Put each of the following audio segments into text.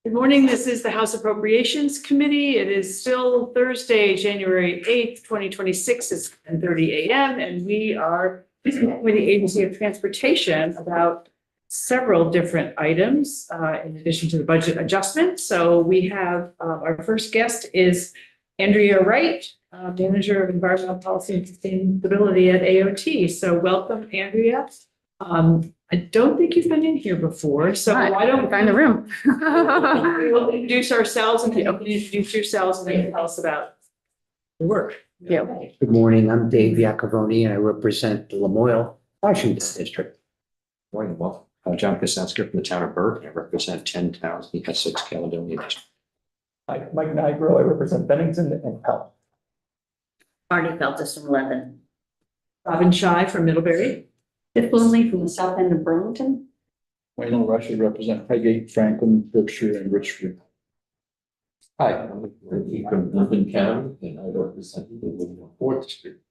Good morning. This is the House Appropriations Committee. It is still Thursday, January 8th, 2026. It's 10:30 a.m. and we are with the Agency of Transportation about several different items in addition to the budget adjustment. So we have our first guest is Andrea Wright, Manager of Environmental Policy and Sustainability at AOT. So welcome, Andrea. I don't think you've been in here before, so why don't we find the room? We'll introduce ourselves and you can introduce yourselves and then tell us about the work. Yeah. Good morning. I'm Dave Iacovoni and I represent the Lamoille Washington District. Morning, well, I'm John Kosensker from the town of Burke. I represent 10 towns in the Essex Caledonia district. Hi, Mike Nigro, I represent Bennington and Pell. Marty Feltus from Lebanon. Robin Shy from Middlebury. Tiff Bloomley from the south end of Burlington. Wayne Rush, I represent Highgate, Franklin, Berkshire, and Richfield. Hi, I'm Ricky from Lincoln County and I represent the Lincoln 4th District.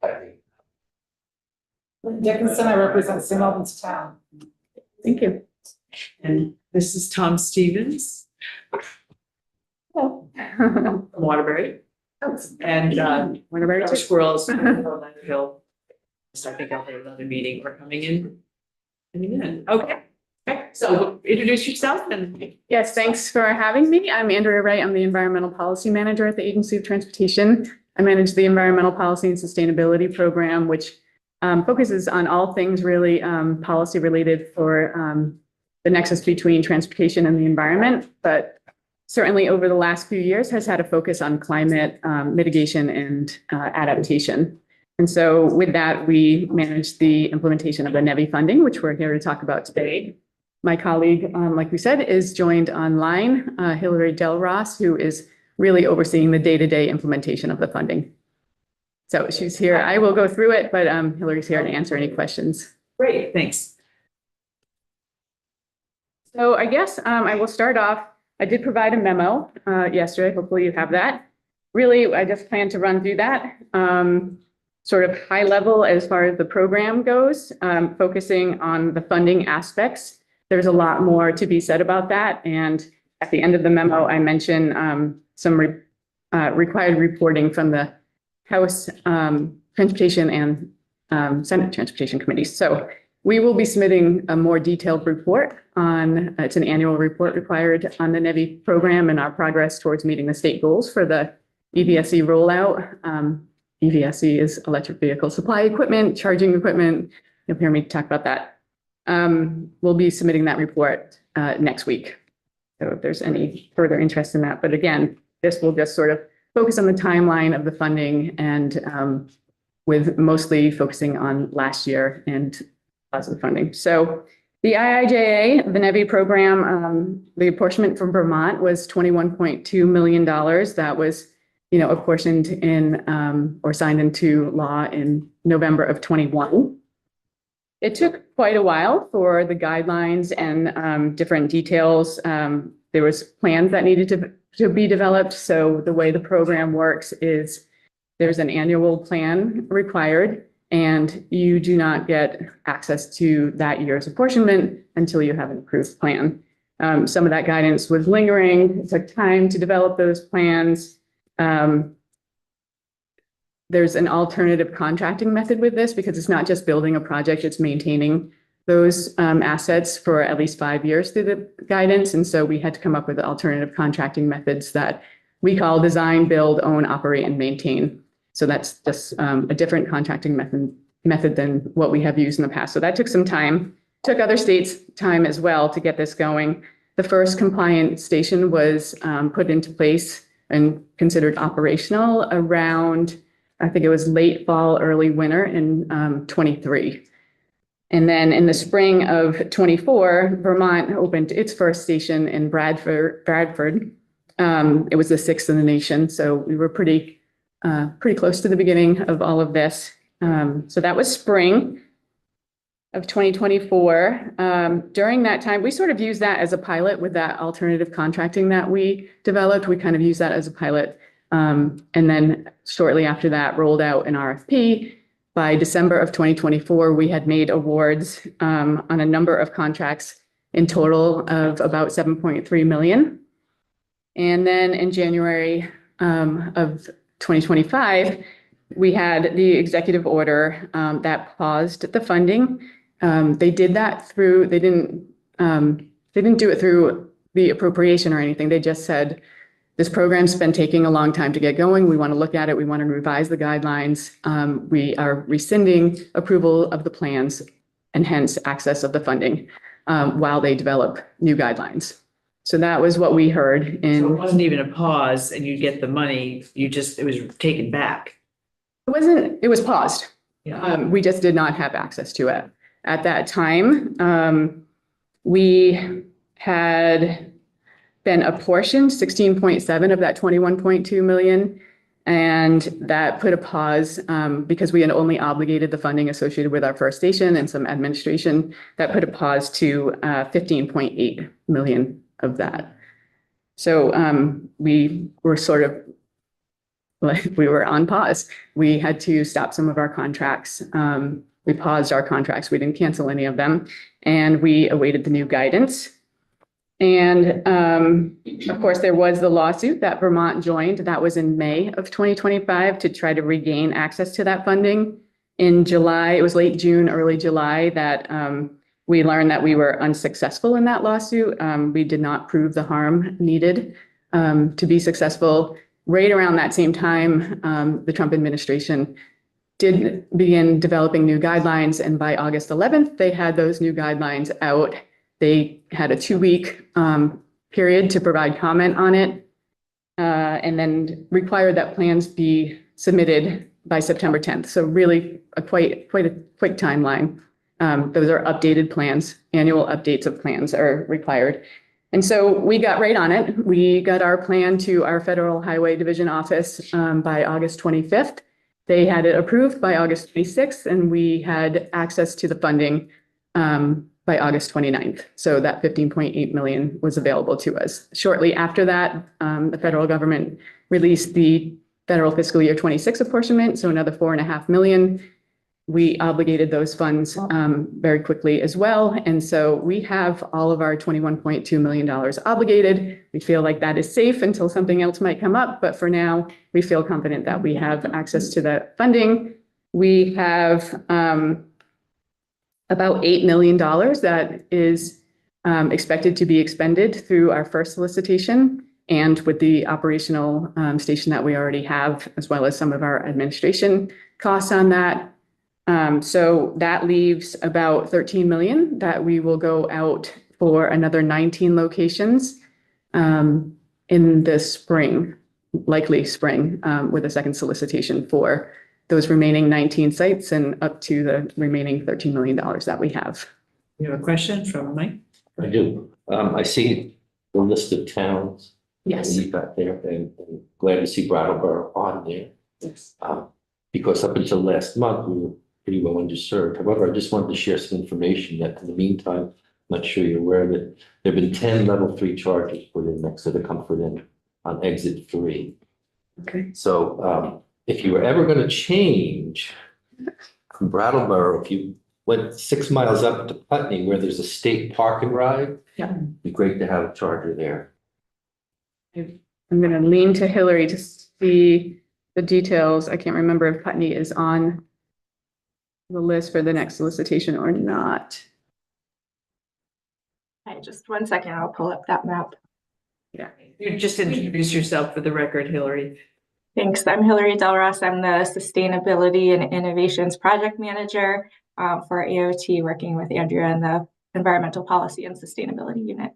Dickinson, I represent St. Albans Town. Thank you. And this is Tom Stevens Hello. from Waterbury. And Waterbury our too. squirrels from Hill. So I think I'll have another meeting. We're coming in. Okay. Okay. So introduce yourself and Yes, thanks for having me. I'm Andrea Wright. I'm the Environmental Policy Manager at the Agency of Transportation. I manage the Environmental Policy and Sustainability Program, which focuses on all things really policy related for the nexus between transportation and the environment. But certainly over the last few years has had a focus on climate mitigation and adaptation. And so with that, we manage the implementation of the NEVI funding, which we're here to talk about today. My colleague, like we said, is joined online, Hilary Delross, who is really overseeing the day-to-day implementation of the funding. So she's here. I will go through it, but Hilary's here to answer any questions. great, thanks. So I guess I will start off. I did provide a memo yesterday. Hopefully you have that. Really, I just plan to run through that. Sort of high level as far as the program goes, focusing on the funding aspects. There's a lot more to be said about that. And at the end of the memo, I mention some required reporting from the House Transportation and Senate Transportation Committees. So we will be submitting a more detailed report on, it's an annual report required on the NEVI program and our progress towards meeting the state goals for the EVSE rollout. EVSE is electric vehicle supply equipment, charging equipment. You'll hear me talk about that. We'll be submitting that report next week. So if there's any further interest in that, but again, this will just sort of focus on the timeline of the funding and with mostly focusing on last year and lots of funding. So the IIJA, the NEVI program, the apportionment from Vermont was $21.2 million. That was apportioned in or signed into law in November of 21. It took quite a while for the guidelines and different details. There was plans that needed to be developed. So the way the program works is there's an annual plan required and you do not get access to that year's apportionment until you have an approved plan. Some of that guidance was lingering. It took time to develop those plans. There's an alternative contracting method with this because it's not just building a project, it's maintaining those assets for at least 5 years through the guidance. And so we had to come up with alternative contracting methods that we call design, build, own, operate, and maintain. So that's just a different contracting method than what we have used in the past. So that took some time, took other states time as well to get this going. The first compliant station was put into place and considered operational around, I think it was late fall, early winter in 23. And then in the spring of 24, Vermont opened its first station in Bradford. It was the 6th in the nation. So we were pretty close to the beginning of all of this. So that was spring of 2024. During that time, we sort of used that as a pilot with that alternative contracting that we developed. We kind of used that as a pilot. And then shortly after that rolled out an RFP. By December of 2024, we had made awards on a number of contracts in total of about 7.3 million. And then in January of 2025, we had the executive order that paused the funding. They did that through, they didn't do it through the appropriation or anything. They just said, this program's been taking a long time to get going. We want to look at it. We want to revise the guidelines. We are rescinding approval of the plans and hence access of the funding while they develop new guidelines. So that was what we heard So it in, wasn't even a pause and you get the money, it was taken back. it was paused. Yeah. We just did not have access to it. At that time, we had been apportioned 16.7 of that 21.2 million. And that put a pause because we had only obligated the funding associated with our first station and some administration. That put a pause to 15.8 million of that. So we were sort of like we were on pause. We had to stop some of our contracts. We paused our contracts. We didn't cancel any of them. And we awaited the new guidance. And of course, there was the lawsuit that Vermont joined. That was in May of 2025 to try to regain access to that funding. In July, it was late June, early July, that we learned that we were unsuccessful in that lawsuit. We did not prove the harm needed to be successful. Right around that same time, the Trump administration did begin developing new guidelines. And by August 11th, they had those new guidelines out. They had a 2-week period to provide comment on it and then required that plans be submitted by September 10th. So really quite a quick timeline. Those are updated plans. Annual updates of plans are required. And so we got right on it. We got our plan to our Federal Highway Division office by August 25th. They had it approved by August 26th, and we had access to the funding by August 29th. So that 15.8 million was available to us. Shortly after that, the federal government released the federal fiscal year 26 apportionment, so another 4.5 million. We obligated those funds very quickly as well. And so we have all of our $21.2 million obligated. We feel like that is safe until something else might come up. But for now, we feel confident that we have access to that funding. We have about $8 million that is expected to be expended through our first solicitation and with the operational station that we already have, as well as some of our administration costs on that. So that leaves about 13 million that we will go out for another 19 locations in the spring, likely spring, with a second solicitation for those remaining 19 sites and up to the remaining $13 million that we have. You have a question from Mike? I do. I see the list of towns. Yes. You've got there, and glad to see Brattleboro on there. Yes. Because up until last month, we were pretty well underserved. However, I just wanted to share some information that in the meantime, I'm not sure you're aware of it. There have been 10 level 3 charges put in next to the Comfort Inn on exit 3. Okay. So if you were ever going to change from Brattleboro, if you went 6 miles up to Putney where there's a state park and ride, Yeah. it'd be great to have a charger there. I'm going to lean to Hillary to see the details. I can't remember if Putney is on the list for the next solicitation or not. Hi, just 1 second, I'll pull up that map. Yeah. You just introduce yourself for the record, Hillary. Thanks, I'm Hillary Delros. I'm the Sustainability and Innovations Project Manager for AOT, working with Andrea in the Environmental Policy and Sustainability Unit.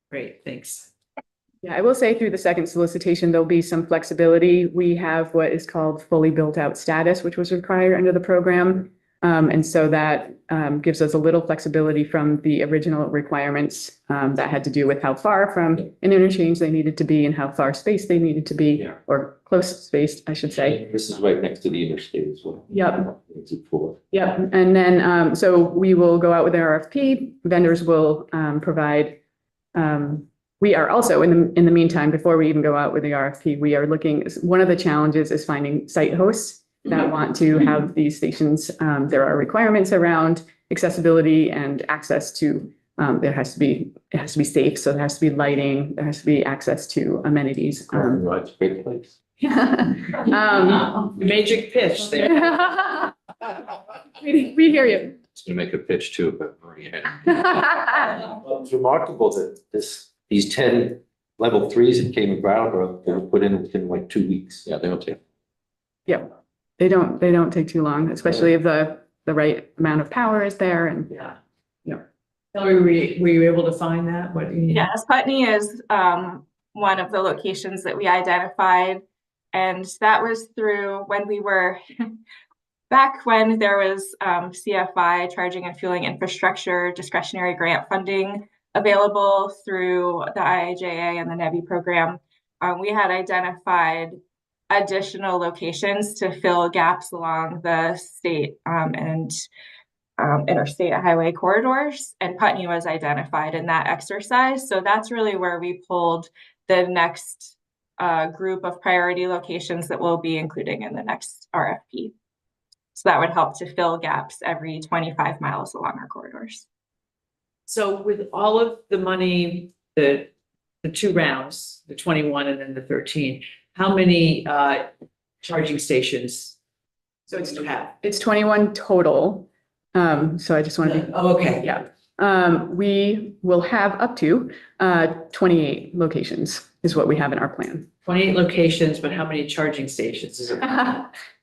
Great, thanks. Yeah, I will say through the second solicitation, there'll be some flexibility. We have what is called fully built out status, which was required under the program. And so that gives us a little flexibility from the original requirements that had to do with how far from an interchange they needed to be and how far spaced they needed to be, Yeah. or close spaced, I should say. This is right next to the interstate as well. Yep. Exit 4. Yep. And then, so we will go out with an RFP. Vendors will provide. We are also in the meantime, before we even go out with the RFP, we are looking, one of the challenges is finding site hosts that want to have these stations. There are requirements around accessibility and access to It has to be safe, so there has to be lighting, there has to be access to amenities. Right, great place. Magic pitch there. We hear you. It's gonna make a pitch too, but Well, it's remarkable that these 10 level 3s that came in Brattleboro, they were put in within like 2 weeks. Yeah, they don't take. Yeah, they don't take too long, especially if the right amount of power is there and. Yeah. Yeah. Hillary, were you able to find that? What do you? Yes, Putney is one of the locations that we identified. And that was through when we were back when there was CFI, charging and fueling infrastructure, discretionary grant funding available through the IIJA and the NEVI program. We had identified additional locations to fill gaps along the state and interstate highway corridors, and Putney was identified in that exercise. So that's really where we pulled the next group of priority locations that we'll be including in the next RFP. So that would help to fill gaps every 25 miles along our corridors. So with all of the money, the 2 rounds, the 21 and then the 13, how many charging stations? So it's to have. It's 21 total. So I just want to be. Oh, okay. Yeah. We will have up to 28 locations is what we have in our plan. 28 locations, but how many charging stations is it?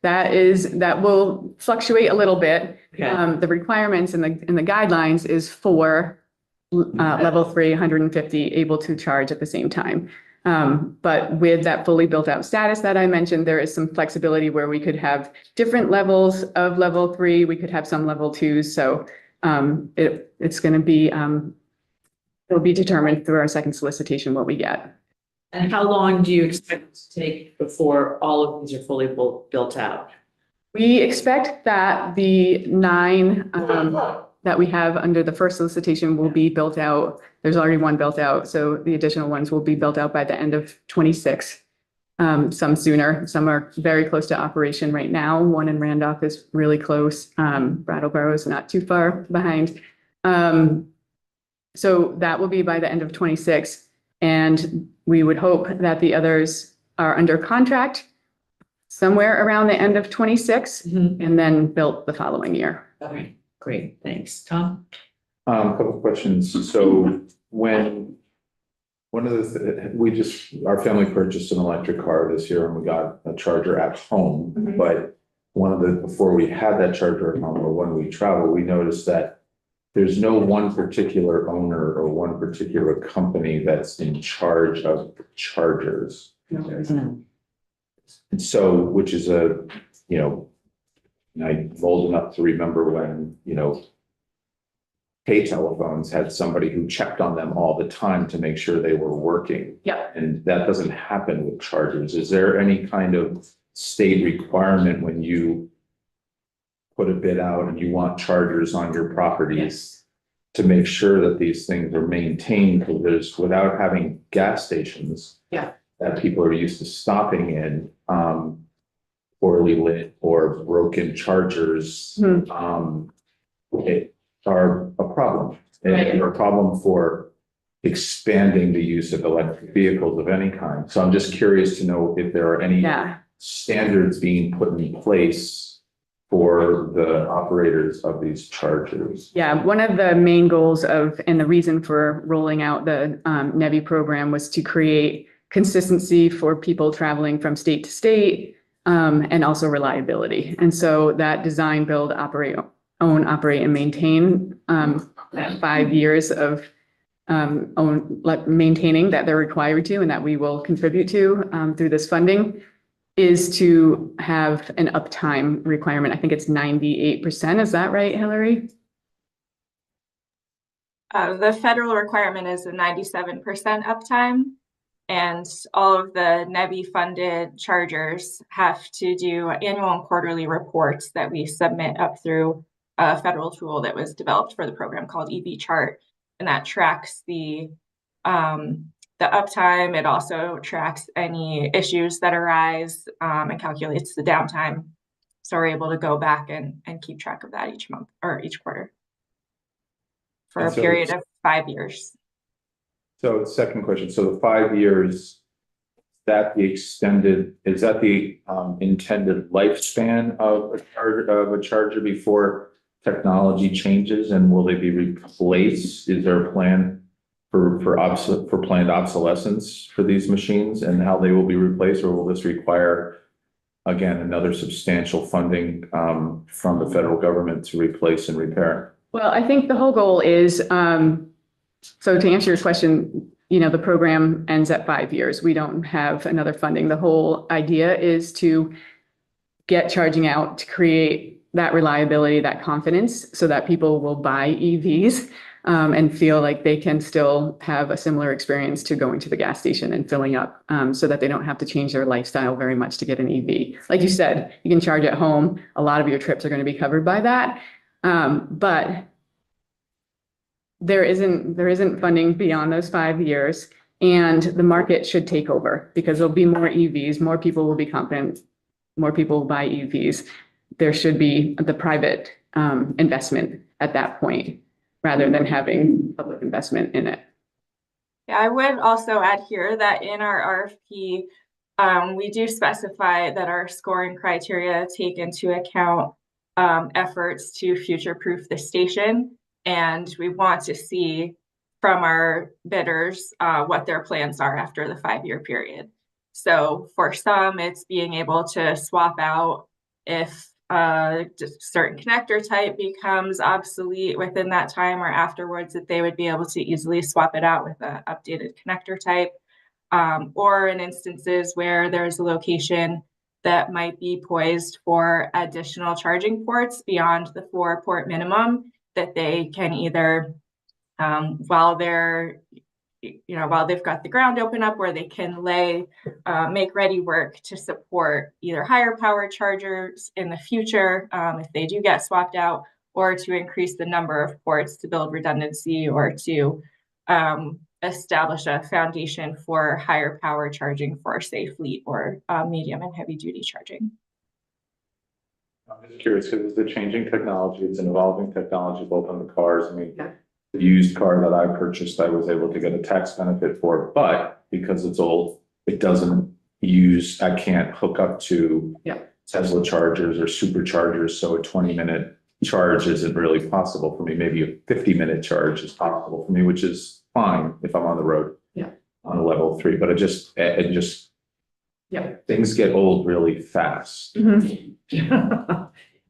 That will fluctuate a little bit. Okay. The requirements in the guidelines is for level 3, 150 able to charge at the same time. But with that fully built out status that I mentioned, there is some flexibility where we could have different levels of level 3. We could have some level 2s. So it's going to be, it'll be determined through our second solicitation what we get. And how long do you expect it to take before all of these are fully built out? We expect that the 9 that we have under the first solicitation will be built out. There's already 1 built out, so the additional ones will be built out by the end of 26. Some sooner, some are very close to operation right now. 1 in Randolph is really close. Brattleboro is not too far behind. So that will be by the end of 26. And we would hope that the others are under contract somewhere around the end of 26 and then built the following year. Okay, great. Thanks. Tom? A couple of questions. So when our family purchased an electric car this year and we got a charger at home, but before we had that charger at home or when we travel, we noticed that there's no one particular owner or one particular company that's in charge of the chargers. And so, which is I'm old enough to remember when, pay telephones had somebody who checked on them all the time to make sure they were working. Yeah. And that doesn't happen with chargers. Is there any kind of state requirement when you put a bid out and you want chargers on your properties to make sure that these things are maintained? Because without having gas stations that people are used to stopping in, poorly lit or broken chargers, are a problem. And they're a problem for expanding the use of electric vehicles of any kind. So I'm just curious to know if there are any standards being put in place for the operators of these chargers. Yeah, one of the main goals and the reason for rolling out the NEVI program was to create consistency for people traveling from state to state, and also reliability. And so that design, build, operate, and maintain, that 5 years of maintaining that they're required to and that we will contribute to through this funding is to have an uptime requirement. I think it's 98%. Is that right, Hillary? The federal requirement is a 97% uptime, and all of the NEVI funded chargers have to do annual and quarterly reports that we submit up through a federal tool that was developed for the program called EV Chart, and that tracks the uptime. It also tracks any issues that arise and calculates the downtime. So we're able to go back and keep track of that each month or each quarter for a period of 5 years. So second question, so the 5 years, is that the extended, is that the intended lifespan of a charger before technology changes, and will they be replaced? Is there a plan for planned obsolescence for these machines and how they will be replaced, or will this require again another substantial funding from the federal government to replace and repair? Well, I think the whole goal is, so to answer your question, the program ends at 5 years. We don't have another funding. The whole idea is to get charging out, to create that reliability, that confidence, so that people will buy EVs and feel like they can still have a similar experience to going to the gas station and filling up, so that they don't have to change their lifestyle very much to get an EV. Like you said, you can charge at home. A lot of your trips are going to be covered by that. But there isn't funding beyond those 5 years, and the market should take over because there'll be more EVs, more people will be confident, more people will buy EVs. There should be the private investment at that point rather than having public investment in it. Yeah, I would also add here that in our RFP, we do specify that our scoring criteria take into account efforts to future-proof the station. And we want to see from our bidders what their plans are after the 5-year period. So for some, it's being able to swap out if a certain connector type becomes obsolete within that time or afterwards, that they would be able to easily swap it out with an updated connector type. Or in instances where there's a location that might be poised for additional charging ports beyond the 4-port minimum, that they can either, while they've got the ground open up, where they can make ready work to support either higher power chargers in the future, if they do get swapped out, or to increase the number of ports to build redundancy, or to establish a foundation for higher power charging for, say, fleet or medium and heavy duty charging. I'm just curious because it's a changing technology, it's an evolving technology both on the cars. I mean, the used car that I purchased, I was able to get a tax benefit for, but because it's old, it doesn't use, I can't hook up to Tesla chargers or superchargers. So a 20-minute charge isn't really possible for me. Maybe a 50-minute charge is possible for me, which is fine if I'm on the road on a level 3, but things get old really fast.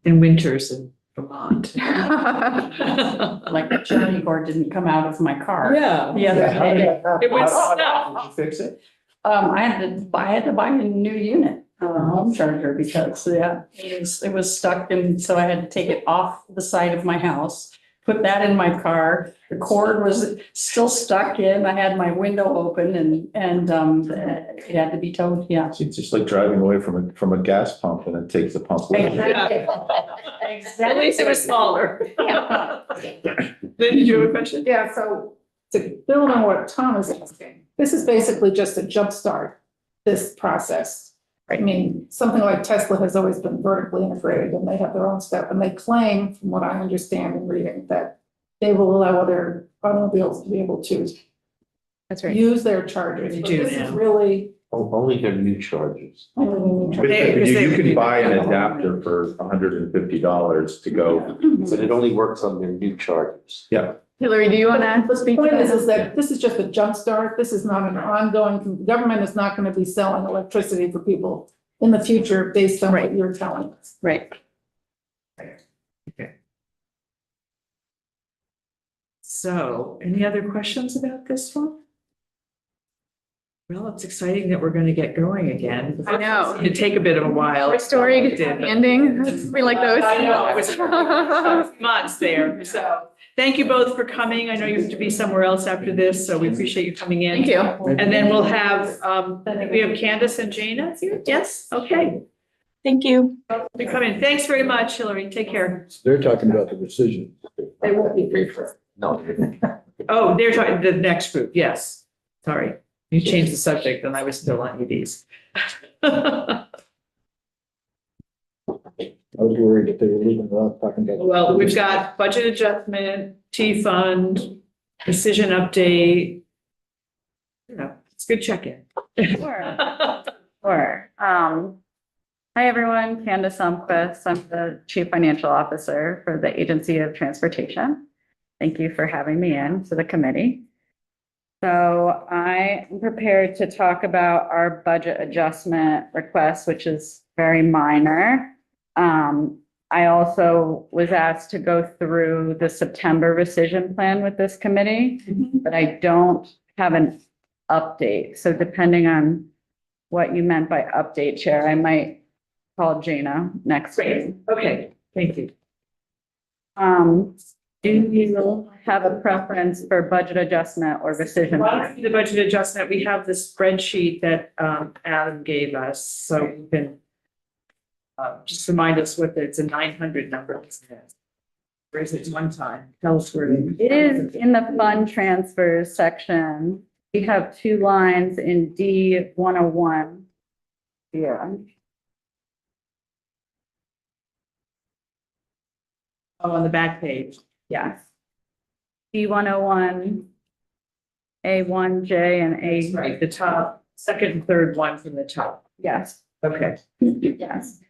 In winters in Vermont. Like the charging cord didn't come out of my car. Yeah. The other day. It was Did you fix it? I had to buy a new unit, home charger, because it was stuck, and so I had to take it off the side of my house, put that in my car. The cord was still stuck in. I had my window open, and it had to be towed. Yeah. It's just like driving away from a gas pump and it takes the pump with it. Exactly. At least it was smaller. Yeah. Then did you have a question? Yeah, so to build on what Tom is asking, this is basically just to jumpstart this process. I mean, something like Tesla has always been vertically integrated and they have their own stuff, and they claim, from what I understand in reading, that they will allow other automobiles to be able to use their chargers. They But do this is now. really Only their new chargers. only new But chargers. you can buy an adapter for $150 to go. But it only works on their new chargers. Yeah. Hillary, do you want to But the speak to point is that? that this is just a jumpstart. This is not an ongoing, government is not going to be selling electricity for people in the future based on what Right. you're telling us. Right. So, any other questions about this one? Well, it's exciting that we're going to get going again. I know. It'd take a bit of a while. Our story It did, but- ending. We like those. I know, it was months there. So thank you both for coming. I know you have to be somewhere else after this, so we appreciate you coming in. Thank you. And then we'll have, I think we have Candace and Jana here. Yes, okay. Thank you. You come in. Thanks very much, Hillary. Take care. They're talking about the decision. They won't be free for. No. Oh, they're talking, the next group. Yes. Sorry. You changed the subject and I was still on EVs. I was worried that they were leaving without talking about. Well, we've got budget adjustment, T fund, decision update. You know, it's a good check-in. Sure. Sure. Hi, everyone. Candace Almquist. I'm the Chief Financial Officer for the Agency of Transportation. Thank you for having me in to the committee. So I am prepared to talk about our budget adjustment request, which is very minor. I also was asked to go through the September rescission plan with this committee, but I don't have an update. So depending on what you meant by update, Chair, I might call Jana next week. Okay, thank you. Do you have a preference for budget adjustment or rescission? Well, the budget adjustment, we have the spreadsheet that Adam gave us, so you can just remind us what it's a 900 number. Where is it one time? Tell us where It is in the fund transfers section. We have two lines in D 101. Yeah. Oh, on the back page. Yes. D 101, A1J and A. Right, the top, second and third one from the top. Yes. Okay. Yes.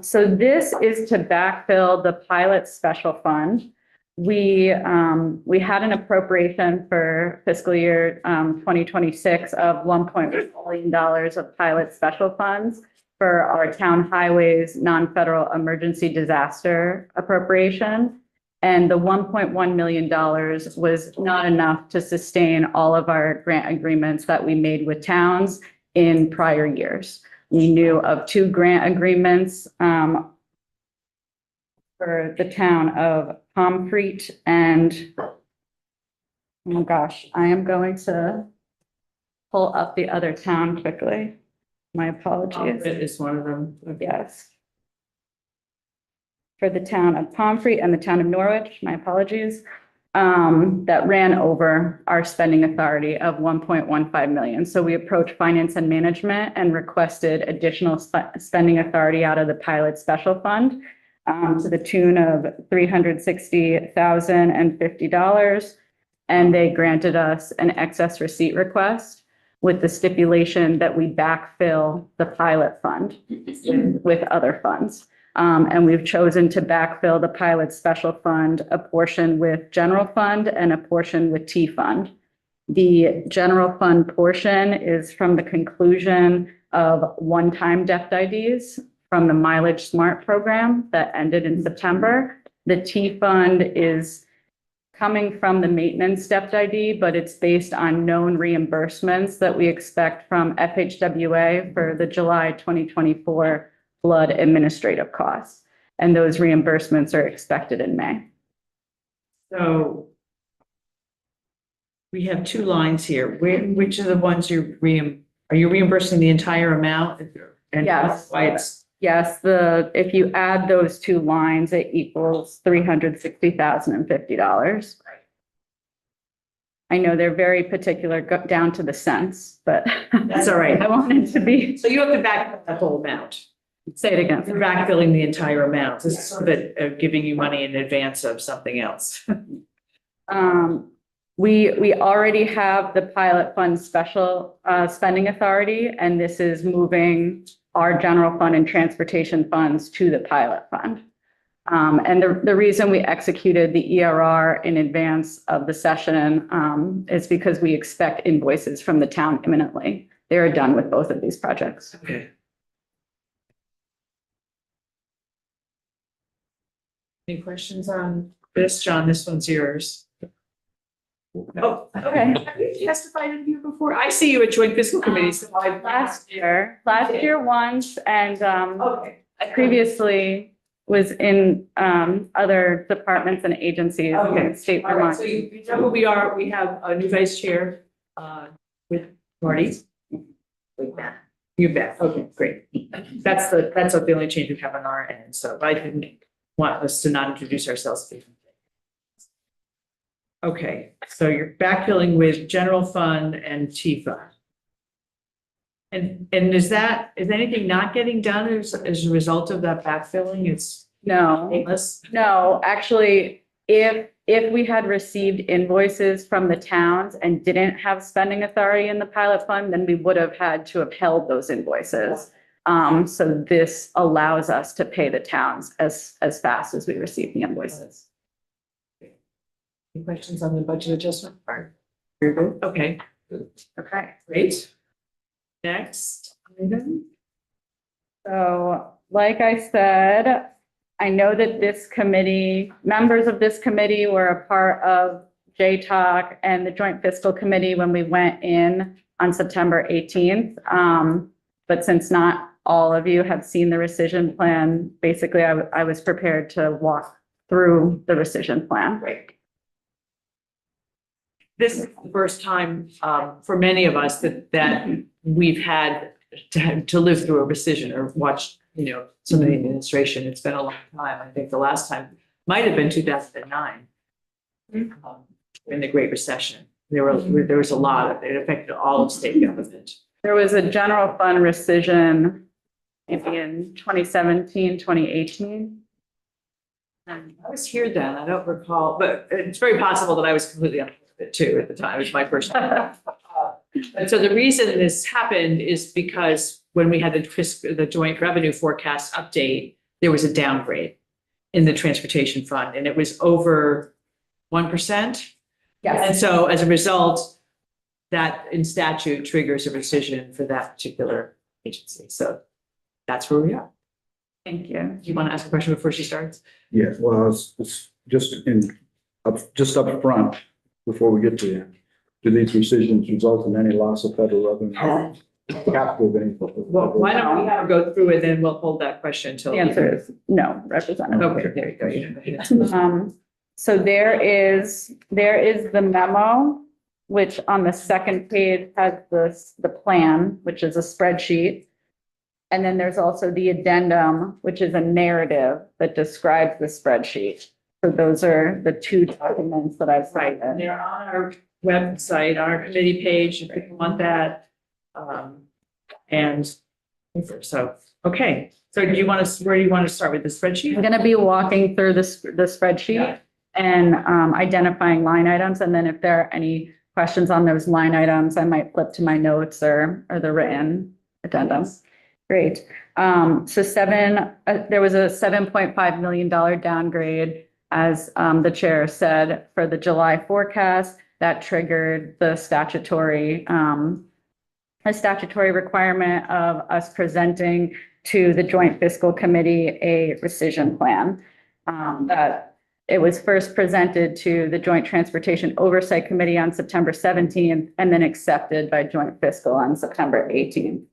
So this is to backfill the pilot special fund. We had an appropriation for fiscal year 2026 of $1.1 million of pilot special funds for our town highways non-federal emergency disaster appropriation. And the $1.1 million was not enough to sustain all of our grant agreements that we made with towns in prior years. We knew of 2 grant agreements for the town of Pomfret and, oh gosh, I am going to pull up the other town quickly. My apologies. It is one of them. Yes. For the town of Pomfret and the town of Norwich, my apologies, that ran over our spending authority of 1.15 million. So we approached finance and management and requested additional spending authority out of the pilot special fund to the tune of $360,050. And they granted us an excess receipt request with the stipulation that we backfill the pilot fund with other funds. And we've chosen to backfill the pilot special fund, a portion with general fund and a portion with T fund. The general fund portion is from the conclusion of one-time DEFT IDs from the Mileage Smart program that ended in September. The T fund is coming from the maintenance DEFT ID, but it's based on known reimbursements that we expect from FHWA for the July 2024 flood administrative costs. And those reimbursements are expected in May. So we have 2 lines here. Which are the ones are you reimbursing the entire amount? And Yes. why it's Yes, if you add those 2 lines, it equals $360,050. I know they're very particular, down to the cents, but That's all right. I want it to be, So you have to back up that whole amount. say it again. You're backfilling the entire amount. This is sort of giving you money in advance of something else. We already have the pilot fund special spending authority, and this is moving our general fund and transportation funds to the pilot fund. And the reason we executed the ERR in advance of the session is because we expect invoices from the town imminently. They are done with both of these projects. Okay. Any questions on this, John? This one's yours. Oh, okay. Have you testified in here before? I see you at joint fiscal committee, so I've. Last year once, and Okay. I previously was in other departments and agencies Okay. in state All right, Vermont. so you know who we are. We have a new vice chair with Marty. You bet. Okay, great. That's the only change we have on our end. So I didn't want us to not introduce ourselves. Okay, so you're backfilling with general fund and T fund. And is anything not getting done as a result of that backfilling? It's No, painless. no, actually, if if we had received invoices from the towns and didn't have spending authority in the pilot fund, then we would have had to have held those invoices. So this allows us to pay the towns as fast as we receive the invoices. Any questions on the budget adjustment part? You're good? Okay, Okay. great. Next item. So, like I said, I know that this committee, members of this committee were a part of JTAC and the Joint Fiscal Committee when we went in on September 18th. But since not all of you have seen the rescission plan, basically I was prepared to walk through the rescission plan. Great. This is the first time for many of us that we've had to live through a rescission or watch, some of the administration. It's been a long time. I think the last time might have been 2009. In the Great Recession. There was a lot of it. It affected all of state government. There was a general fund rescission maybe in 2017, 2018. I was here then. I don't recall, but it's very possible that I was completely unaware of it too at the time. It was my first time. And so the reason this happened is because when we had the joint revenue forecast update, there was a downgrade in the transportation fund and it was over 1%. Yes. And so as a result, that in statute triggers a rescission for that particular agency. So that's where we are. Thank you. Do you want to ask a question before she starts? Yeah, well, it's just up front, before we get to, do these rescissions result in any loss of federal revenue? Capital of any. Well, why don't we have her go through it, then we'll hold that question until. The answer is no, Representative. Okay, there you go. You have it. So there is the memo, which on the second page has the plan, which is a spreadsheet. And then there's also the addendum, which is a narrative that describes the spreadsheet. So those are the two documents that I've Right, and cited. they're on our website, on our committee page, if people want that. And so, okay, so where do you want to start with the spreadsheet? I'm going to be walking through the spreadsheet Yeah. and identifying line items. And then if there are any questions on those line items, I might flip to my notes or the written addendum. Great. So there was a $7.5 million downgrade, as the chair said, for the July forecast. That triggered the statutory requirement of us presenting to the Joint Fiscal Committee a rescission plan. That it was first presented to the Joint Transportation Oversight Committee on September 17th and then accepted by Joint Fiscal on September 18th.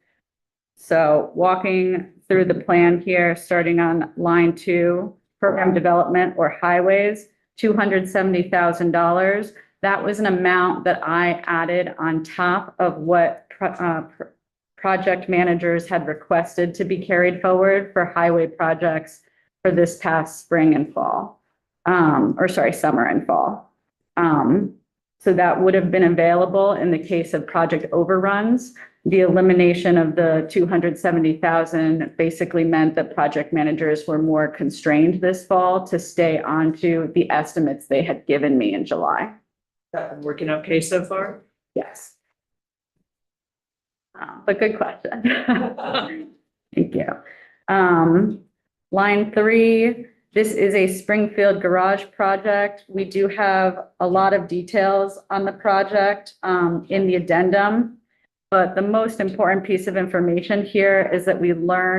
So walking through the plan here, starting on line 2, program development or highways, $270,000. That was an amount that I added on top of what project managers had requested to be carried forward for highway projects for this past spring and fall, summer and fall. So that would have been available in the case of project overruns. The elimination of the 270,000 basically meant that project managers were more constrained this fall to stay onto the estimates they had given me in July. That been working okay so far? Yes. But good question. Thank you. Line 3, this is a Springfield garage project. We do have a lot of details on the project in the addendum. But the most important piece of information here is that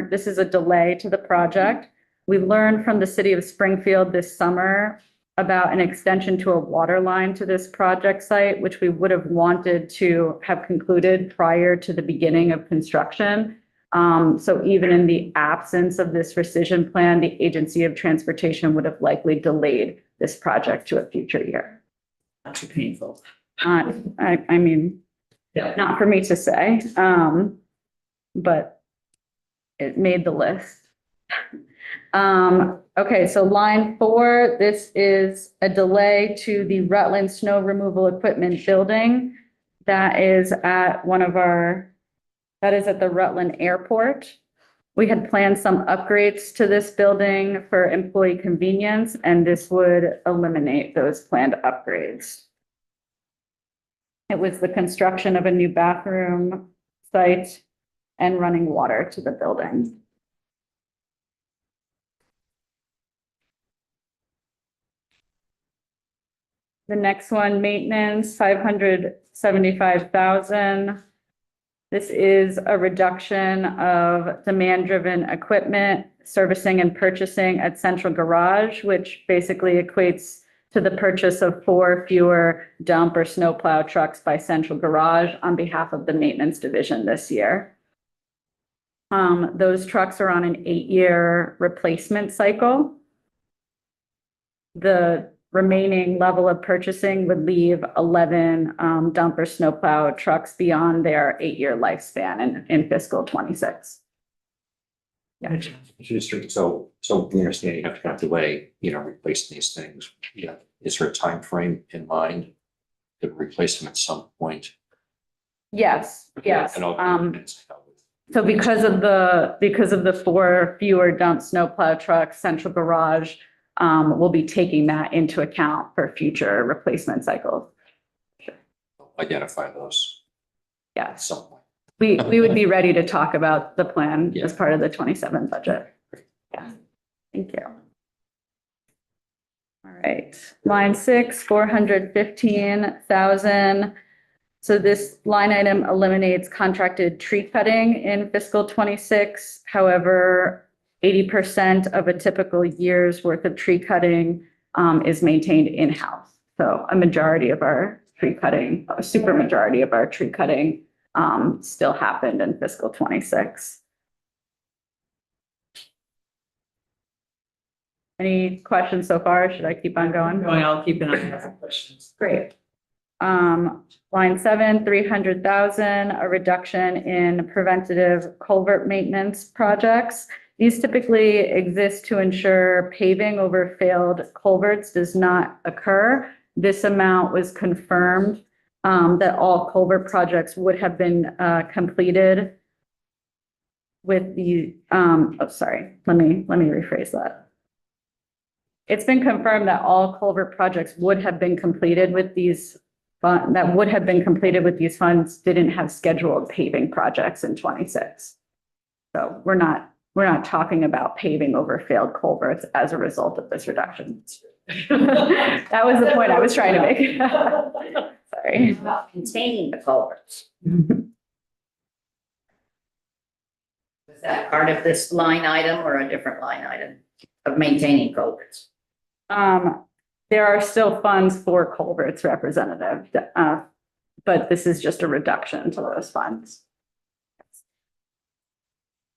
this is a delay to the project. We learned from the city of Springfield this summer about an extension to a water line to this project site, which we would have wanted to have concluded prior to the beginning of construction. So even in the absence of this rescission plan, the Agency of Transportation would have likely delayed this project to a future year. Not too painful. I mean, Yeah. not for me to say, but it made the list. Okay, so line 4, this is a delay to the Rutland Snow Removal Equipment Building. That is at the Rutland Airport. We had planned some upgrades to this building for employee convenience, and this would eliminate those planned upgrades. It was the construction of a new bathroom site and running water to the building. The next one, maintenance, 575,000. This is a reduction of demand-driven equipment, servicing and purchasing at Central Garage, which basically equates to the purchase of 4 fewer dump or snowplow trucks by Central Garage on behalf of the maintenance division this year. Those trucks are on an 8-year replacement cycle. The remaining level of purchasing would leave 11 dump or snowplow trucks beyond their 8-year lifespan in fiscal 26. Yeah. So we understand you have to kind of delay, replacing these things. Yeah. Is there a time frame in mind to replace them at some point? Yes, yes. And all- So because of the 4 fewer dump snowplow trucks, Central Garage will be taking that into account for future replacement cycles. Identify those at Yes, some point. we would be ready to talk about the plan Yeah. as part of the 27 budget. Yeah, thank you. All right, line 6, 415,000. So this line item eliminates contracted tree cutting in fiscal 26. However, 80% of a typical year's worth of tree cutting is maintained in-house. So a majority of our tree cutting, a super majority of our tree cutting still happened in fiscal 26. Any questions so far? Should I keep on going? I'll keep an eye out for questions. Great. Line 7, 300,000, a reduction in preventative culvert maintenance projects. These typically exist to ensure paving over failed culverts does not occur. This amount was confirmed that all culvert projects would have been completed with the, let me rephrase that. It's been confirmed that all culvert projects would have been completed with these funds didn't have scheduled paving projects in 26. So we're not talking about paving over failed culverts as a result of this reduction. That was the point I was trying to make. Sorry. About containing the culverts. Was that part of this line item or a different line item of maintaining culverts? There are still funds for culverts, Representative, but this is just a reduction to those funds.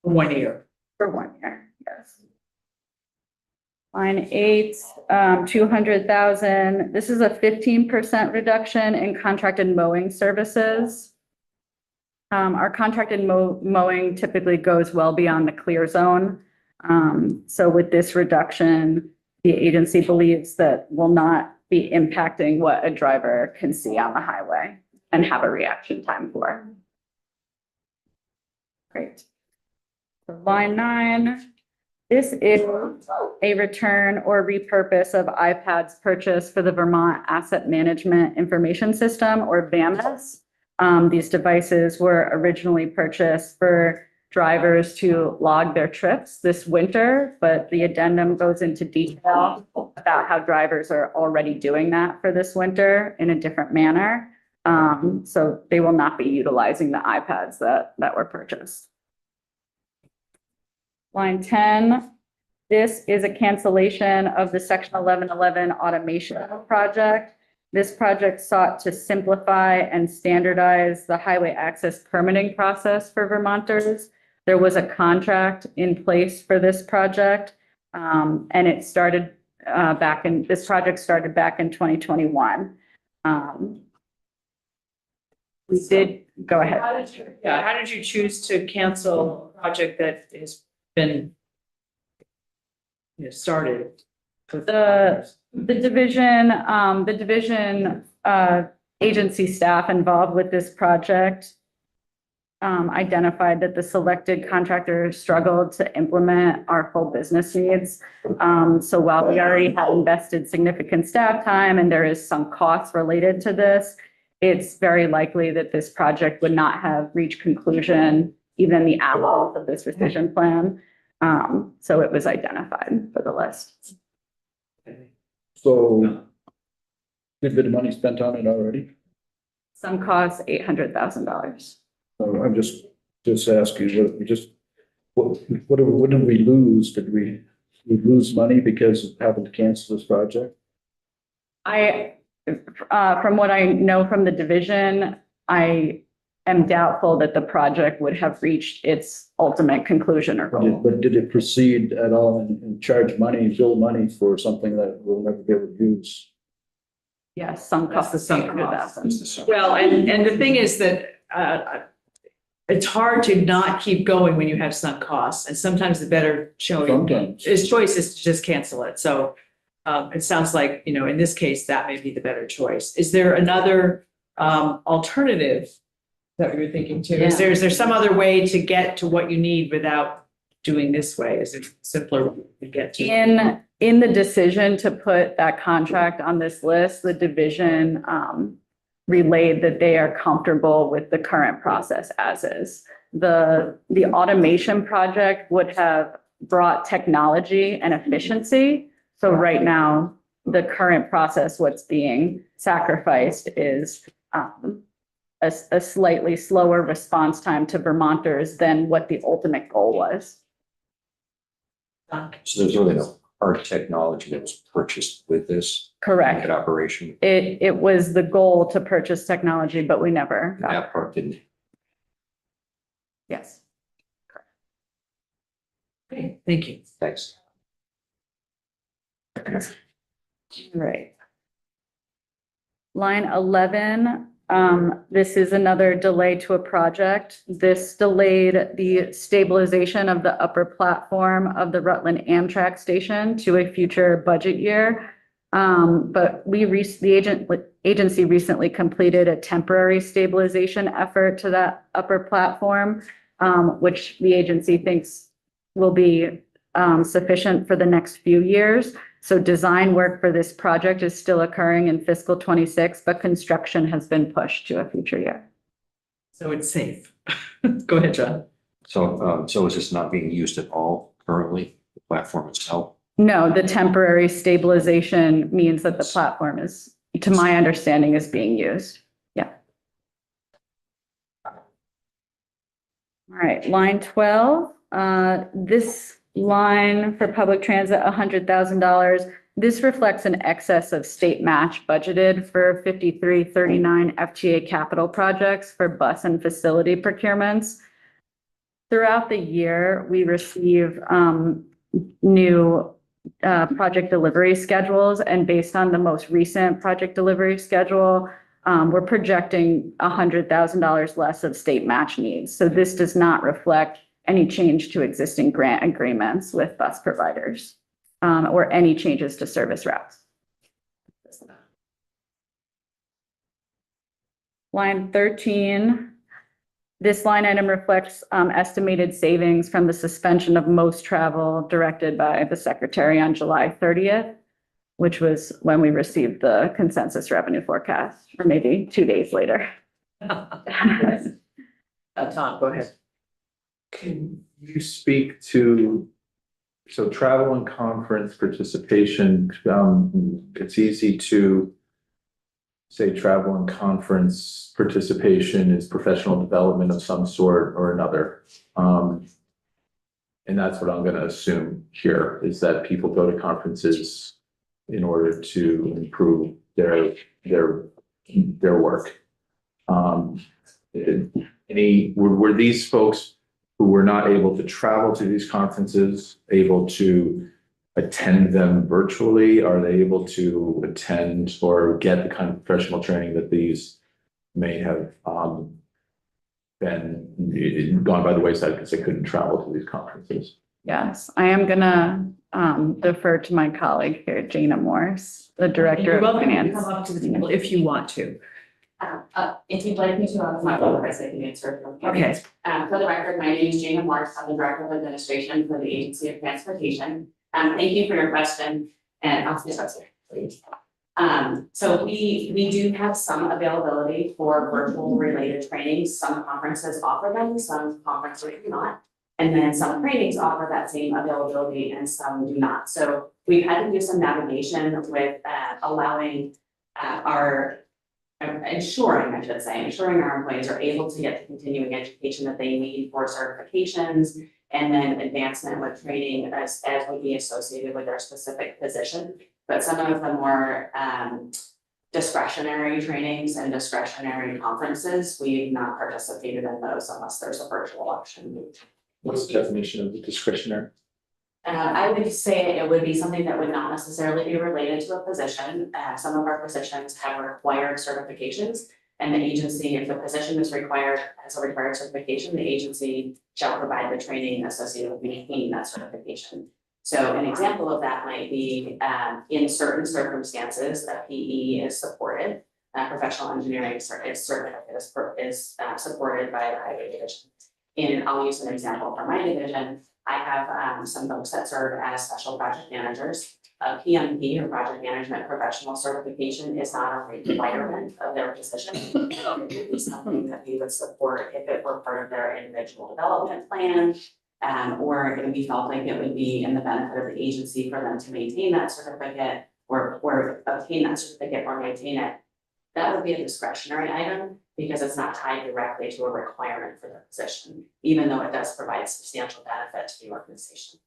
1 year. For 1 year, yes. Line 8, 200,000. This is a 15% reduction in contracted mowing services. Our contracted mowing typically goes well beyond the clear zone. So with this reduction, the agency believes that will not be impacting what a driver can see on the highway and have a reaction time for. Great. So line 9, this is a return or repurpose of iPads purchased for the Vermont Asset Management Information System, or VAMIS. These devices were originally purchased for drivers to log their trips this winter, but the addendum goes into detail about how drivers are already doing that for this winter in a different manner. So they will not be utilizing the iPads that were purchased. Line 10, this is a cancellation of the Section 1111 automation project. This project sought to simplify and standardize the highway access permitting process for Vermonters. There was a contract in place for this project, and it started this project started back in 2021. We did, go ahead. How did you choose to cancel a project that has been started? The division agency staff involved with this project identified that the selected contractor struggled to implement our full business needs. So while we already had invested significant staff time and there is some costs related to this, it's very likely that this project would not have reached conclusion even in the absence of this rescission plan. So it was identified for the list. So good bit of money spent on it already. Some costs $800,000. So I'm just asking, what did we lose? Did we lose money because of having to cancel this project? From what I know from the division, I am doubtful that the project would have reached its ultimate conclusion or goal. But did it proceed at all and charge money, bill money for something that we'll never be able to use? Yes, some costs of $800,000. Well, and the thing is that, it's hard to not keep going when you have sunk costs, and sometimes the better Sometimes. choice is to just cancel it. So it sounds like, in this case, that may be the better choice. Is there another alternative that we were thinking too? Is there some other way to get to what you need without doing this way? Is it simpler to get to? In the decision to put that contract on this list, the division relayed that they are comfortable with the current process as is. The automation project would have brought technology and efficiency. So right now, the current process, what's being sacrificed is a slightly slower response time to Vermonters than what the ultimate goal was. So there's really no hard technology that was purchased with this. Correct. At operation. It was the goal to purchase technology, but we never got That part didn't. Yes. Okay, thank you. Thanks. Right. Line 11, this is another delay to a project. This delayed the stabilization of the upper platform of the Rutland Amtrak station to a future budget year. But the agency recently completed a temporary stabilization effort to that upper platform, which the agency thinks will be sufficient for the next few years. So design work for this project is still occurring in fiscal 26, but construction has been pushed to a future year. So it's safe. Go ahead, John. So is this not being used at all currently, the platform itself? No, the temporary stabilization means that the platform is, to my understanding, is being used. Yeah. All right, line 12, this line for public transit, $100,000. This reflects an excess of state match budgeted for 5339 FTA capital projects for bus and facility procurements. Throughout the year, we receive new project delivery schedules, and based on the most recent project delivery schedule, we're projecting $100,000 less of state match needs. So this does not reflect any change to existing grant agreements with bus providers or any changes to service routes. Line 13, this line item reflects estimated savings from the suspension of most travel directed by the Secretary on July 30th, which was when we received the consensus revenue forecast, or maybe 2 days later. Tom, go ahead. Can you speak to, so travel and conference participation, it's easy to say travel and conference participation is professional development of some sort or another. And that's what I'm going to assume here, is that people go to conferences in order to improve their work. Were these folks who were not able to travel to these conferences able to attend them virtually? Are they able to attend or get the kind of professional training that these may have been gone by the wayside because they couldn't travel to these conferences? Yes, I am gonna defer to my colleague here, Jana Morse, the Director You're of welcome to Finance. come up to the table if you want to. If you'd like me to, my otherwise I can answer. Okay. For the record, my name is Jana Marks. I'm the Director of Administration for the Agency of Transportation. Thank you for your question, and I'll switch up here, please. So we do have some availability for virtual related trainings. Some conferences offer them, some conferences do not. And then some trainings offer that same availability and some do not. So we've had to do some navigation with allowing ensuring our employees are able to get the continuing education that they need for certifications and then advancement with training as would be associated with their specific position. But some of the more discretionary trainings and discretionary conferences, we've not participated in those unless there's a virtual option. What's the definition of the discretionary? I would say it would be something that would not necessarily be related to a position. Some of our positions have required certifications, and the agency, if the position is required, has a required certification, the agency shall provide the training associated with maintaining that certification. So an example of that might be in certain circumstances that PE is supported. Professional engineering is supported by the highway division. And I'll use an example from my division. I have some folks that serve as special project managers. A PMP or project management professional certification is not a requirement of their position. It would be something that we would support if it were part of their individual development plan. Or if we felt like it would be in the benefit of the agency for them to maintain that certificate or obtain that certificate or maintain it. That would be a discretionary item because it's not tied directly to a requirement for the position, even though it does provide substantial benefit to the organization.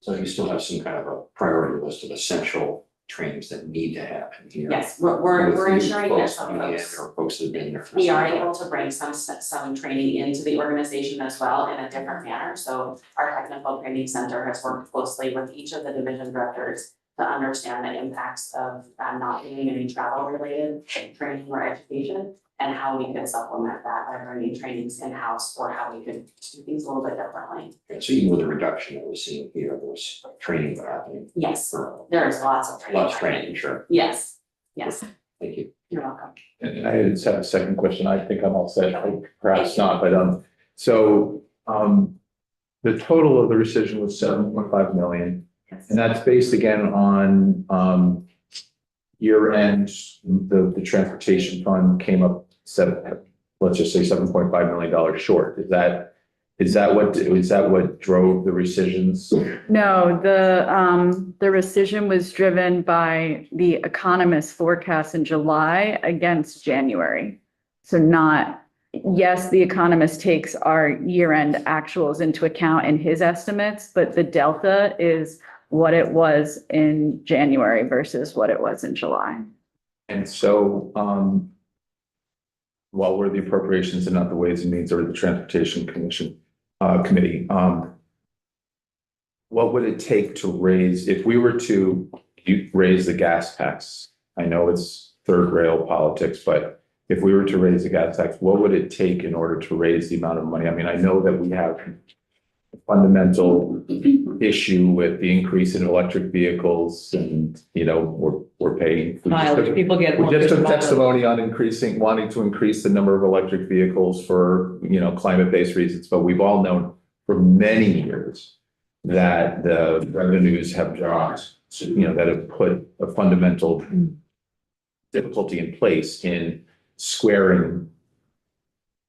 So you still have some kind of a priority list of essential trainings that need to happen here. Yes, we're ensuring that Folks some coming in folks, or folks that have been there for we some are time. able to bring some training into the organization as well in a different manner. So our technical training center has worked closely with each of the division directors to understand the impacts of not doing any travel related training or education and how we could supplement that by bringing trainings in-house or how we could do things a little bit differently. Okay, so even with the reduction that we're seeing here, there's training happening. Yes, there is lots of training. Lots of training, sure. Yes, yes, Thank you. you're welcome. And I just have a second question. I think I'm all set, perhaps not, but the total of the rescission was 7.5 million. Yes. And that's based again on year end, the transportation fund came up let's just say $7.5 million short. Is that what drove the rescissions? No, the rescission was driven by the economist's forecast in July against January. So yes, the economist takes our year-end actuals into account in his estimates, but the delta is what it was in January versus what it was in July. And so, while we're the appropriations and not the Ways and Means or the Transportation Commission committee, what would it take to raise, if we were to raise the gas tax? I know it's third rail politics, but if we were to raise the gas tax, what would it take in order to raise the amount of money? I mean, I know that we have a fundamental issue with the increase in electric vehicles and, we're paying. People get. We just took testimony on wanting to increase the number of electric vehicles for, climate-based reasons, but we've all known for many years that the revenues have dropped, that have put a fundamental difficulty in place in squaring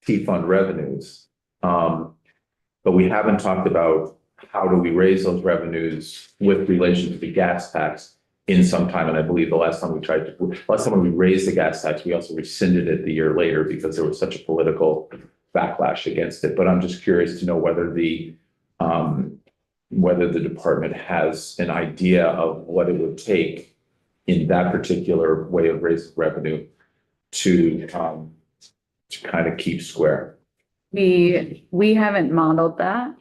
T-fund revenues. But we haven't talked about how do we raise those revenues with relation to the gas tax in some time. And I believe the last time when we raised the gas tax, we also rescinded it the year later because there was such a political backlash against it. But I'm just curious to know whether the department has an idea of what it would take in that particular way of raising revenue to kind of keep square. We haven't modeled that,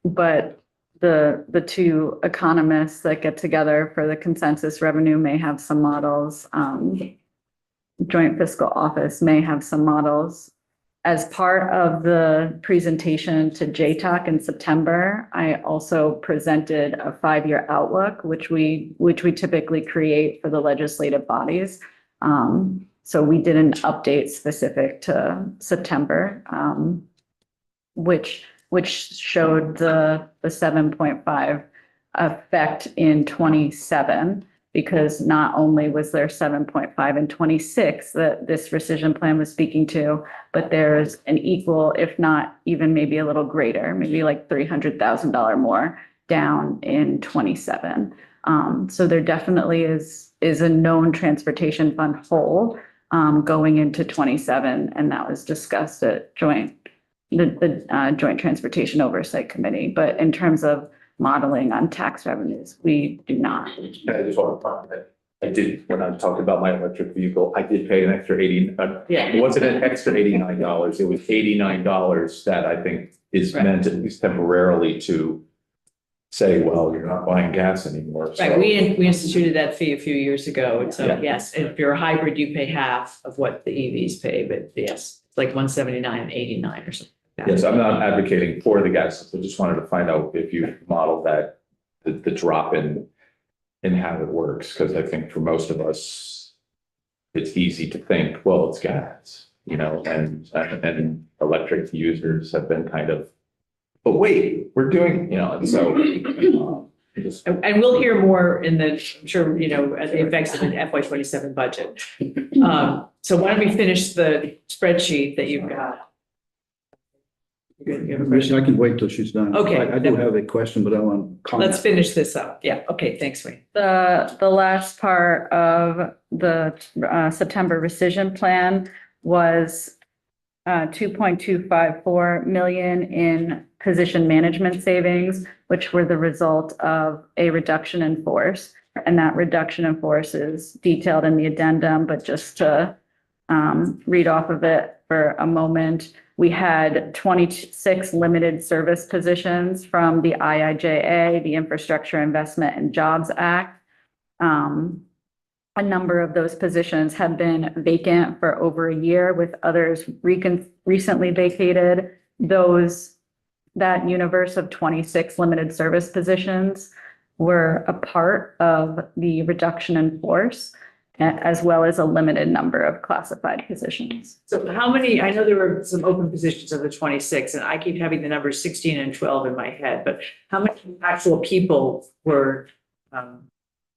but the two economists that get together for the consensus revenue may have some models. Joint Fiscal Office may have some models. As part of the presentation to JTAC in September, I also presented a 5-year outlook, which we typically create for the legislative bodies. So we did an update specific to September, which showed the 7.5 effect in 27, because not only was there 7.5 in 26 that this rescission plan was speaking to, but there's an equal, if not even maybe a little greater, maybe like $300,000 more down in 27. So there definitely is a known transportation fund hole going into 27, and that was discussed at the Joint Transportation Oversight Committee. But in terms of modeling on tax revenues, we do not. I just want to point that I did, when I talked about my electric vehicle, I did pay an extra it wasn't an extra $89, it was $89 that I think is meant at least temporarily to say, well, you're not buying gas anymore. Right, we instituted that fee a few years ago, and so Yeah. yes, if you're a hybrid, you pay half of what the EVs pay, but yes, it's like 179 and 89 or something. like that. Yes, I'm not advocating for the gas, I just wanted to find out if you modeled that, the drop in how it works, because I think for most of us, it's easy to think, well, it's gas, you know, and electric users have been kind of, but wait, we're doing, you know, and so. Just, And we'll hear more in the, I'm sure, you know, at the effects of the FY 27 budget. So why don't we finish the spreadsheet that you've got? You have a Commissioner, question? I can wait till she's done. Okay. I do have a question, but I want to comment. Let's finish this up. Yeah, okay, thanks, Wayne. The last part of the September rescission plan was 2.254 million in position management savings, which were the result of a reduction in force. And that reduction in force is detailed in the addendum, but just to read off of it for a moment, we had 26 limited service positions from the IIJA, the Infrastructure Investment and Jobs Act. A number of those positions have been vacant for over a year, with others recently vacated. That universe of 26 limited service positions were a part of the reduction in force, as well as a limited number of classified positions. So how many, I know there were some open positions of the 26, and I keep having the numbers 16 and 12 in my head, but how many actual people were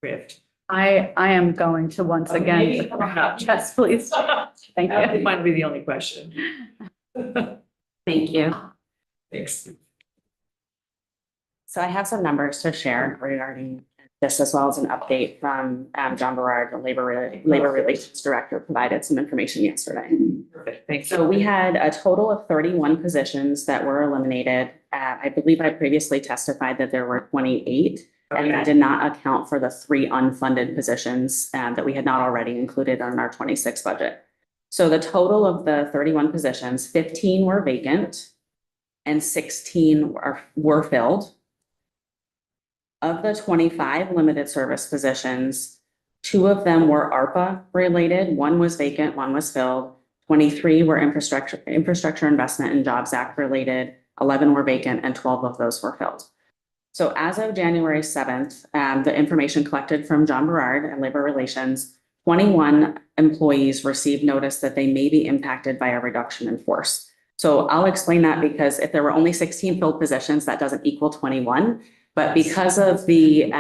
riffed? I am going to once Okay. again, yes, please. Thank That you. might be the only question. Thank you. Thanks. So I have some numbers to share regarding this, as well as an update from John Berard, the Labor Relations Director, provided some information yesterday. Perfect, thanks. So we had a total of 31 positions that were eliminated. I believe I previously testified that there were 28. And that did not account for the 3 unfunded positions that we had not already included in our 26 budget. So the total of the 31 positions, 15 were vacant and 16 were filled. Of the 25 limited service positions, 2 of them were ARPA related. 1 was vacant, 1 was filled. 23 were infrastructure investment and Jobs Act related. 11 were vacant and 12 of those were filled. So as of January 7th, the information collected from John Berard and Labor Relations, 21 employees received notice that they may be impacted by a reduction in force. So I'll explain that, because if there were only 16 filled positions, that doesn't equal 21. But because of the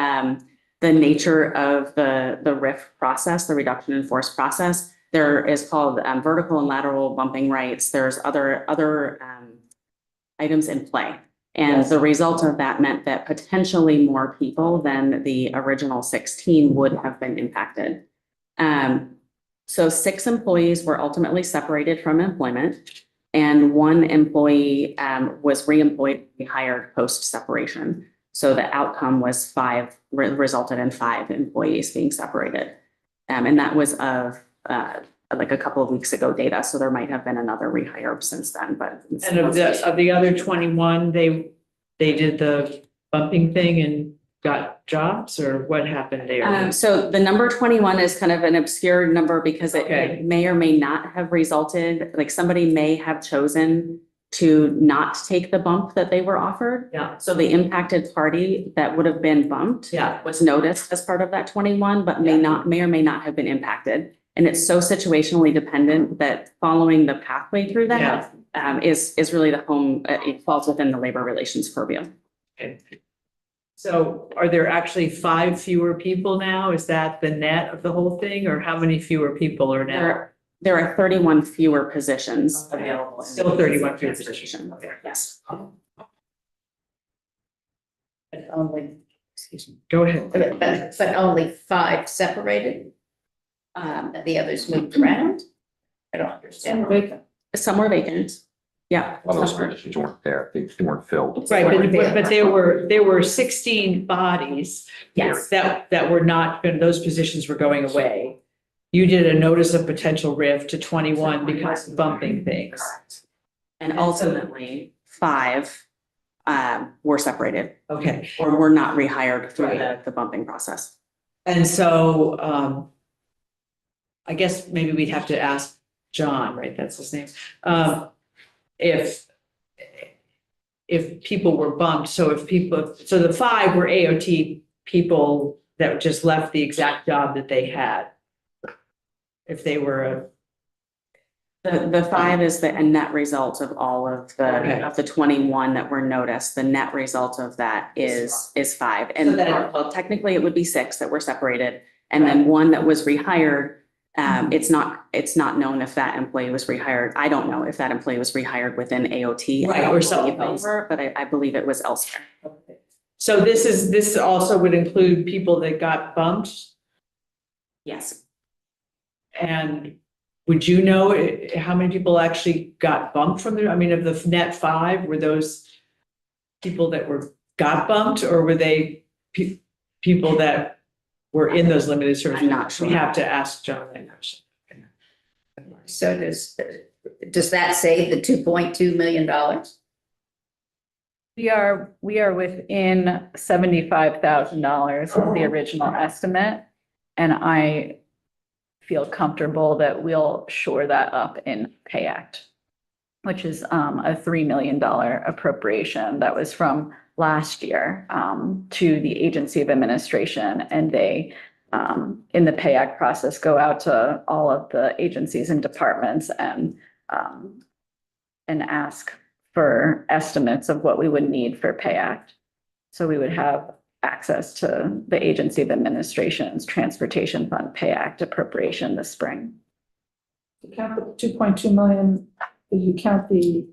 nature of the RIF process, the reduction in force process, there is called vertical and lateral bumping rights. There's other items in play. And the result of that meant that potentially more people than the original 16 would have been impacted. So 6 employees were ultimately separated from employment, and 1 employee was reemployed, rehired post-separation. So the outcome was resulted in 5 employees being separated. And that was of like a couple of weeks ago data. So there might have been another rehire since then, but. And of the other 21, they did the bumping thing and got jobs, or what happened there? So the number 21 is kind of an obscure number, because Okay. it may or may not have resulted, like somebody may have chosen to not take the bump that they were offered. Yeah. So the impacted party that would have been bumped Yeah. was noticed as part of that 21, but may or may not have been impacted. And it's so situationally dependent that following the pathway through that is really the home, it falls within the labor relations purview. Okay. So are there actually 5 fewer people now? Is that the net of the whole thing, or how many fewer people are now? There are 31 fewer positions available. in Still the 31 fewer transportation. positions. Okay. Yes. But only, excuse me, Go ahead. but only 5 separated. The others moved around. I don't understand. Some were vacant. Yeah. All those some were. positions weren't there, they weren't filled. Right, but there were 16 bodies. Yes. That were not, those positions were going away. You did a notice of potential RIF to 21 because of bumping things. Correct. And ultimately, 5 were separated Okay, or were not rehired through the bumping process. and so, I guess maybe we'd have to ask John, right, that's his name, if people were bumped, so the 5 were AOT people that just left the exact job that they had. If they were The 5 is the net result of all of the 21 that were noticed. The net result of that is 5. And well, technically it would be 6 that were separated. And then 1 that was rehired. It's not known if that employee was rehired. I don't know if that employee was rehired within AOT. Right, or something. But I believe it was elsewhere. So this also would include people that got bumped, Yes. and would you know how many people actually got bumped from there? I mean, of the net 5, were those people that got bumped, or were they people that were in those limited services? I'm not sure. We have to ask John that question. So does that save the $2.2 million? We are within $75,000 of the original estimate. And I feel comfortable that we'll shore that up in Pay Act, which is a $3 million appropriation that was from last year to the Agency of Administration. And they, in the Pay Act process, go out to all of the agencies and departments and ask for estimates of what we would need for Pay Act. So we would have access to the Agency of Administration's Transportation Fund Pay Act appropriation this spring. You count the 2.2 million, did you count the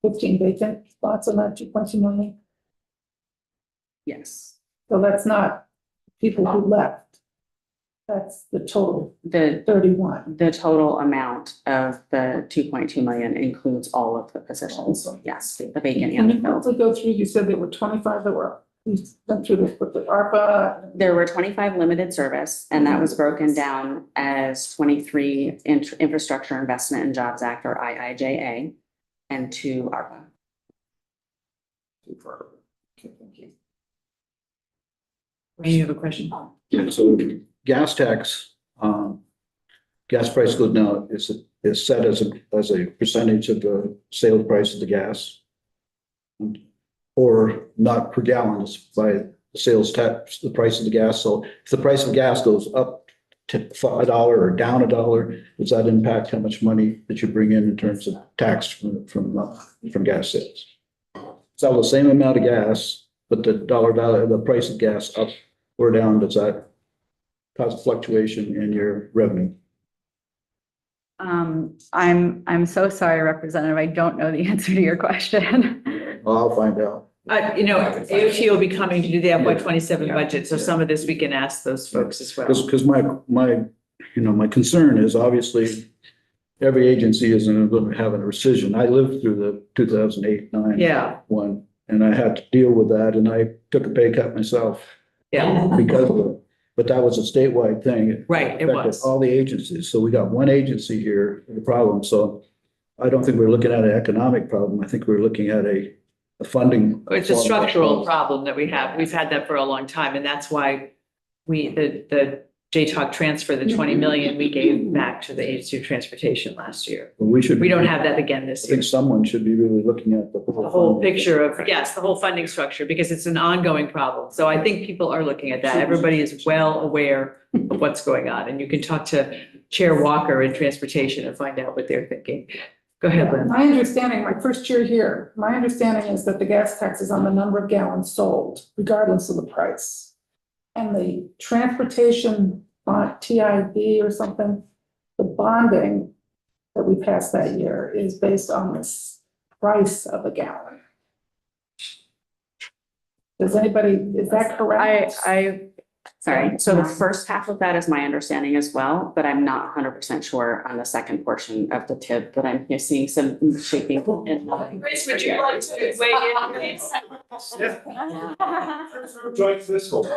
15 vacant spots on that 2.2 million? Yes. So that's not people who left. That's the total, The 31. The total amount of the 2.2 million includes all of the positions. Yes, the vacant Can and you the filled. quickly go through, you said there were 25 that were, we went through this with the ARPA. There were 25 limited service, and that was broken down as 23 Infrastructure Investment and Jobs Act, or IIJA, and 2 ARPA. Okay, thank you. You have a question? Yeah, so gas tax, gas price goes now is set as a percentage of the sales price of the gas. Or not per gallon, it's by the sales tax, the price of the gas. So if the price of gas goes up to $1 or down $1, does that impact how much money that you bring in terms of tax from gas sales? Sell the same amount of gas, but the dollar value, the price of gas up or down, does that cause fluctuation in your revenue? I'm so sorry, Representative. I don't know the answer to your question. I'll find out. AOT will be coming to do the FY 27 budget, so some of this we can ask those folks as well. Because my concern is obviously every agency isn't going to have a rescission. I lived through the 2008-9 one, and I had to deal with that, and I took a pay cut myself. Yeah. Because of it. But that was a statewide thing. Right, it affected was. all the agencies. So we got one agency here, the problem. So I don't think we're looking at an economic problem. I think we're looking at a funding. It's a structural problem that we have. We've had that for a long time, and that's why the JTOG transfer, the 20 million we gave back to the Agency of Transportation last year. We should. We don't have that again this I year. think someone should be really looking at the The whole picture of, yes, the whole funding structure, because it's an ongoing problem. So I think people are looking at that. Everybody is well aware of what's going on. And you can talk to Chair Walker in Transportation and find out what they're thinking. Go ahead, Lynn. My understanding, my first year here, my understanding is that the gas tax is on the number of gallons sold, regardless of the price. And the transportation bond, TIB or something, the bonding that we passed that year is based on this price of a gallon. Does anybody, is that correct? Sorry, so the first half of that is my understanding as well, but I'm not 100% sure on the second portion of the tip, but I'm seeing some shaking. Chris, would you like to weigh in, please? Joint fiscal.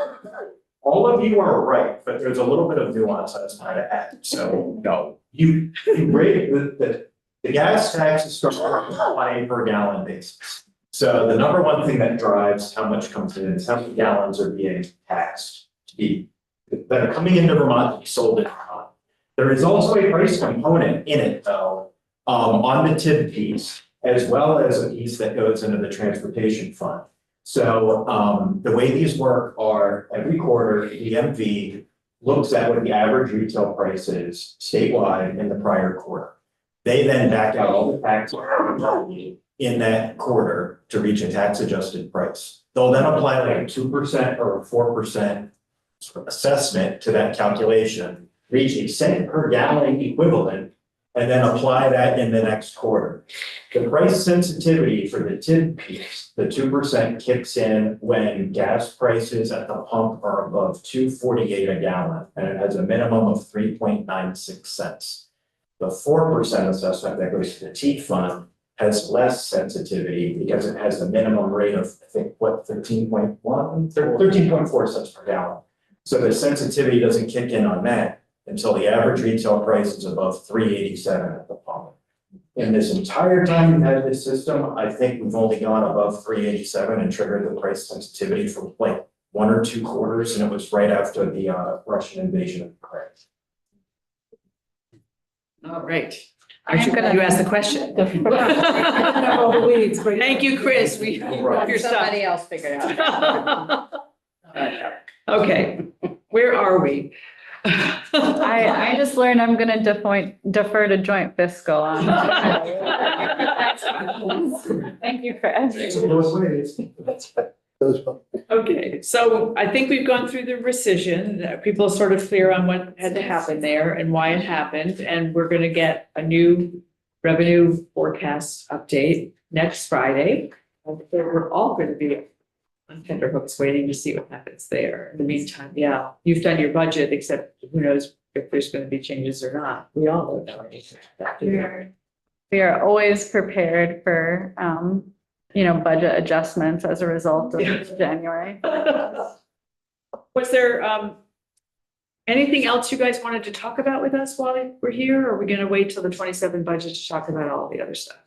All of you are right, but there's a little bit of nuance I was trying to add. So no, you rate the gas tax is structured on a per gallon basis. So the number one thing that drives how much comes in is how many gallons are being taxed to be that are coming into Vermont to be sold in Vermont. There is also a price component in it though, on the TIB piece, as well as a piece that goes into the transportation fund. So the way these work are every quarter, the MV looks at what the average retail price is statewide in the prior quarter. They then back out all the taxes in that quarter to reach a tax adjusted price. They'll then apply like a 2% or a 4% assessment to that calculation, reach a cent per gallon equivalent, and then apply that in the next quarter. The price sensitivity for the TIB piece, the 2% kicks in when gas prices at the pump are above $2.48 a gallon, and it has a minimum of 3.96 cents. The 4% assessment that goes to the T fund has less sensitivity because it has a minimum rate of, I think, what, 13.4 cents per gallon. So the sensitivity doesn't kick in on that until the average retail price is above $3.87 at the pump. In this entire time we've had this system, I think we've only gone above $3.87 and triggered the price sensitivity for like 1 or 2 quarters, and it was right after the Russian invasion of Ukraine. All right. Aren't you glad you asked the question? Thank you, Chris. We your stuff. Somebody else figured it out. Okay, where are we? I just learned I'm gonna defer to joint fiscal on. Thank you, Chris. Okay, so I think we've gone through the rescission. People are sort of clear on what had to happen there and why it happened. And we're gonna get a new revenue forecast update next Friday. We're all gonna be on tenterhooks waiting to see what happens there. In the meantime, yeah, you've done your budget, except who knows if there's gonna be changes or not. We all know that. We are always prepared for, budget adjustments as a result of January. Was there anything else you guys wanted to talk about with us while we're here? Or are we gonna wait till the 27 budget to talk about all the other stuff?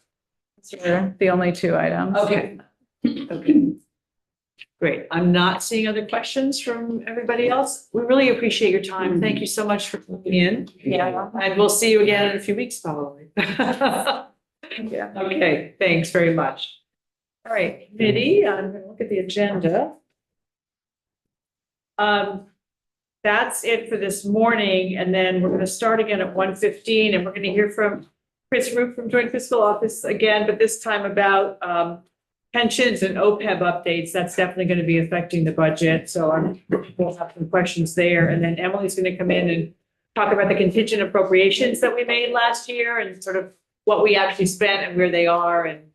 They're the only 2 items. Okay. Okay. Great. I'm not seeing other questions from everybody else. We really appreciate your time. Thank you so much for coming in. Yeah. And we'll see you again in a few weeks, probably. Yeah. Okay, thanks very much. All right, committee, I'm gonna look at the agenda. That's it for this morning, and then we're gonna start again at 1:15, and we're gonna hear from Chris Roop from Joint Fiscal Office again, but this time about pensions and OPEB updates. That's definitely going to be affecting the budget. So we'll have some questions there. And then Emily's going to come in and talk about the contingent appropriations that we made last year and sort of what we actually spent and where they are and